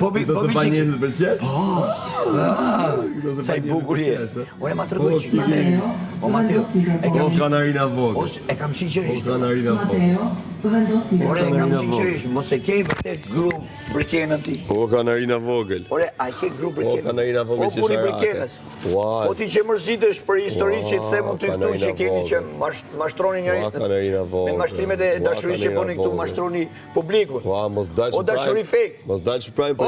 Do të banjë të pëlqen? Sa I bukur je. Ore ma tregoj çik Mateo. O Mateo, Kanarina vogël. E kam sinqerisht. Kanarina vogël. Ore e kam sinqerisht, mos e ke vërtet gru brikenën ti. O kanarina vogël. Ore, a ke gru O brikenën? kanarina vogël O buri brikenës. O ti që mërzitesh për histori që të themu ty këtu që keni që mashtroni njëri me mashtrimet e dashurisë që boni këtu mashtroni publikun. Mos dalsh O dashuri fake. Mos dalsh prime. O,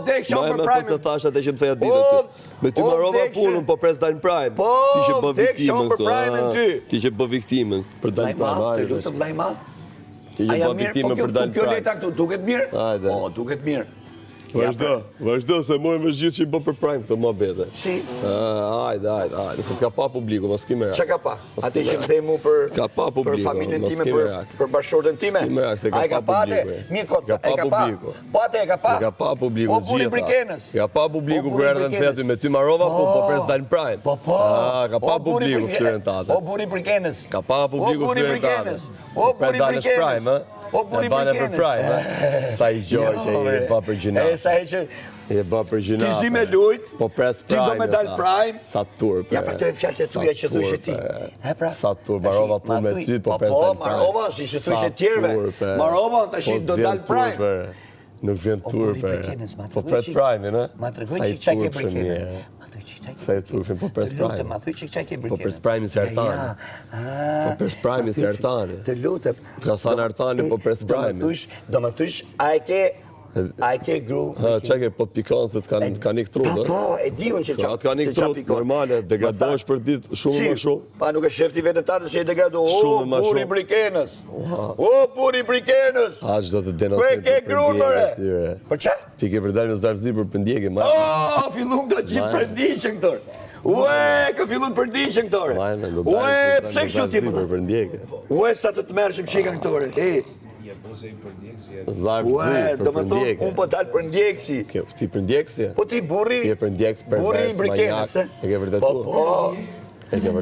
vdek shoh për prime. Më thash atë që më theja ditën ty. Me ty marrova punën, po pres dalin prime. Ti që bë viktimën këtu. Ti që bë viktimën për dalin prime. Të lutem vllai madh. Ti që bë viktimën për dalin Kjo prime. leta këtu duket mirë? Hajde. O, duket mirë. Vazhdo se mojë me gjithë që i bë për prime këtë muhabete. Si? Hajde, se t'ka pa publiku, mos ki merak. Çka ka pa? Atë që më themu për familjen time, për bashkëshortën time. Ai ka pa atë? Mirë kot, e ka pa. Po atë e ka pa. Ka pa publiku gjithë. O buri brikenës. Ka pa publiku kur erdhën se aty me ty marrova, po pres dalin prime. Po. Ka pa publiku fytyrën tate. O buri brikenës. Ka pa publiku fytyrën tate. O buri brikenës. O buri brikenës. Sa I gjoj që I ba për gjuna. Sa herë që I ba për gjuna. ti s'di me lujt, po pres ti do me dal prime. Sa turp. Ja pra të e fjalët e tuja që thushe ti. Sa turp, marrova punë me ty, po pres dal prime. Po, marrova, si që thushe tjerve. Marrova, të shi do dal prime. Nuk vjen turp. Po pres prime, në? Ma të regoj që qaj ke brikenën. Sa I turpin, po pres prime. Ma thuj që qaj ke brikenën. Po pres prime si Artani. Po pres prime si Artani. Të lutem. Ka thënë Artani, po pres prime. Do më thush, a e ke gru. Qa ke pot pikanset ka një trudë? Po, e di unë që qa. Atë ka një trudë, normale, degradohesh për ditë shumë më shumë. Pa nuk e shefti vetë tatë që e degradohesh. Shumë më shumë. O, buri brikenës. O, buri brikenës. Aq do të denocojnë për pëndjegë atyre. Për qa? Ti ke përdalë në zdarëzi për pëndjegë, ma. O, fillun të gjithë përdiqën këtër. Ue, ka fillun përdiqën këtore. Ue, pse kështu ti për pëndjegë. Ue, sa të mershim qika këtore. Ue, do më thonë, unë po talë për ndjekësi. Ti për ndjekësi? Po ti burri, Ti e për ndjekës, pervers, manjak. E ke vërdetu? Po,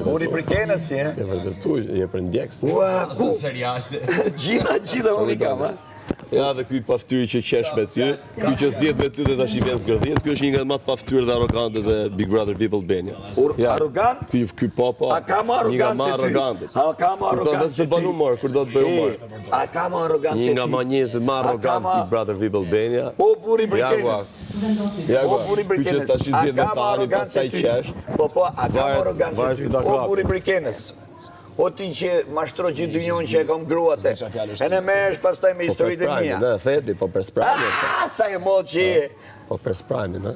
burri brikenës, je. E ke vërdetu, je për ndjekës. Ue, ku? Gjitha unë I kam, ha? Ja dhe kuj paftyri që qesh me ty, kuj që zjedh me ty dhe ta shi vjen zgërdhjet, kuj është një nga matë paftyri dhe arrogantët dhe Big Brother VIP Albania. Arrogant? Kuj papa, A ka më një nga arrogant ma se ty? arrogantës. A ka më arrogant se ty? Kur do të bën humor, kur do të bëj humor. A ka më arrogant se ty? Një nga ma njëzit ma arrogant Big Brother VIP Albania. O, buri brikenës. Ja, O, buri kuj që brikenës. ta shi zjedh me tani, pasaj qesh. Po, a ka më arrogant se ty? O, buri brikenës. O ti që mashtro gjithë dynjon që e kam gruate. E në mesh pastaj me historitë e mija. Po theti, po për sprajnë. Sa e mod që je. Po për sprajnë, në?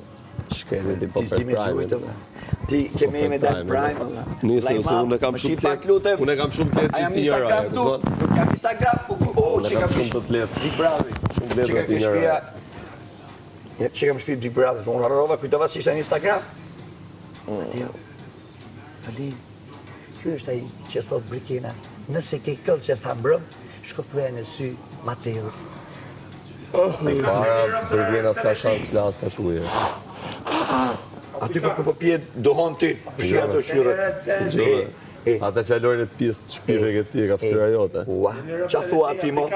Shkeni ti po Ti për s'di me lujtë, sprajnë. Ti keme me dal prime. Nisë, se unë e kam shumë të letë. Unë e kam shumë të letë A jam ti njëra. Instagram tu? Nuk jam Instagram. O, që kam shumë të letë. Big Brother. Shumë të letë ti njëra. Që kam shpi Big Brother. Unë harrova kujtova si ishte në Instagram. Mateo, Falim, kjo është ai që thot Brikena. Nëse ke këllë që tha mbrëm, shko thuja në sy Mateos. Para, Brikena sa shans flasë, sa shuje. Aty për ku po pje dohon ti, përshia do shyre. Ate fjallorin e pisë të shpire këti, e ka fëtyra jote. Ua, qa thua ati mo?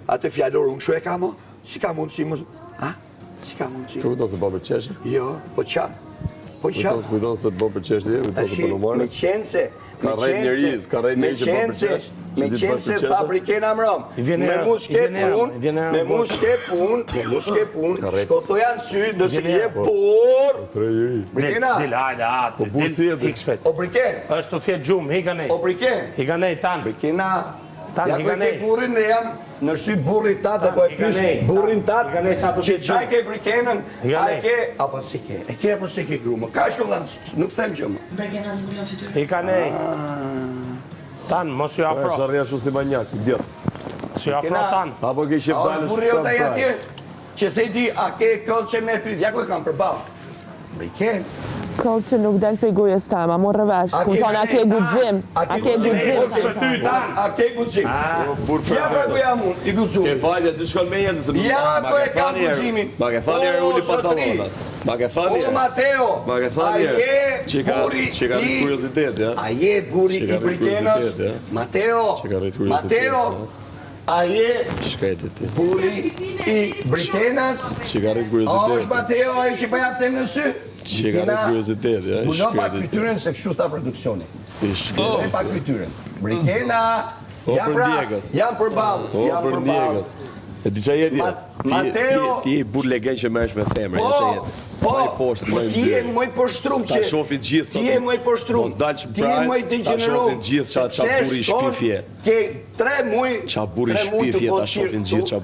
Ate fjallor unë shu e ka mo? Si ka mundë si mo? Ha? Si ka mundë si? Që kujton se bo për qeshë? Jo, po qa? Po qa? Kujton se bo për qeshë, kujton se për numare? Me qenë se, Ka rejt njëri që bo për qeshë. Me qenë se fabrikena mram, me mu s'ke pun, shko thoja në sy, nëse je por, Brikena, po burë si jetë, o Briken, është të fjetë gjumë, hika nej. o Briken, Hika nej tanë. Brikena, Tanë, ja hika kujke nej. burin dhe jam në sy burin tatë, apo e pys burin tatë, që qaj ke Brikenën, a e ke, apo si ke, e ke apo si ke grumë, ka shtu dhe nuk them që më. Hika nej. Tanë, mos ju afro. është arrja shumë si manjak, djetë. Si ju afro tanë. Apo ke qef A dalë është burri jota atje, që thej ti, a ke këllë që me pyt, ja ku e kam përballë. Briken. Këllë që nuk del për gojës tema, morë rëvesh, ku thonë a ke gudzim, a ke gudzim. A ke gudzim. Ja pra ku jam unë, I gudzum. Ke falja, ty shkon me jetë, Ja ku e kam gudzimin. Ma ke thani herë uli pantalonat. Ma ke thani O herë. Mateo, Ma ke a thani je herë. buri Që ka rritë kuriozitet, ja? A je buri Që I ka rritë Brikenës? kuriositet, ja? Mateo, Që ka rritë kuriositet, Mateo, ja? A je Shkretit ti. burri i Britenës? Që ka rritë A kurioziteti. është Mateo ai që pa ja them në sy? Që ka rritë kurioziteti, ja, Zbulo pak shkretit. fytyrën se kështu tha produksioni. I shkretit. E pak fytyrën. Britena, O, ja për pra, Diegas. jam përballë, O, jam për përballë. Diegas. E di që jeti? Mateo- Ti je burr legend që merresh me femër, ja që jeti. Po, Ma i poshtë, ma i ti je ndyrë. më i poshtrum që... Ta shofin gjithë Ti je më i poshtrum. Mos dalë që Ti je më i ta degeneruar. shofin gjithë qa burri i shpifje. Ke 3 muaj. Qa burri i 3 muaj të shpifje, ta kohë shofin tu- gjithë qa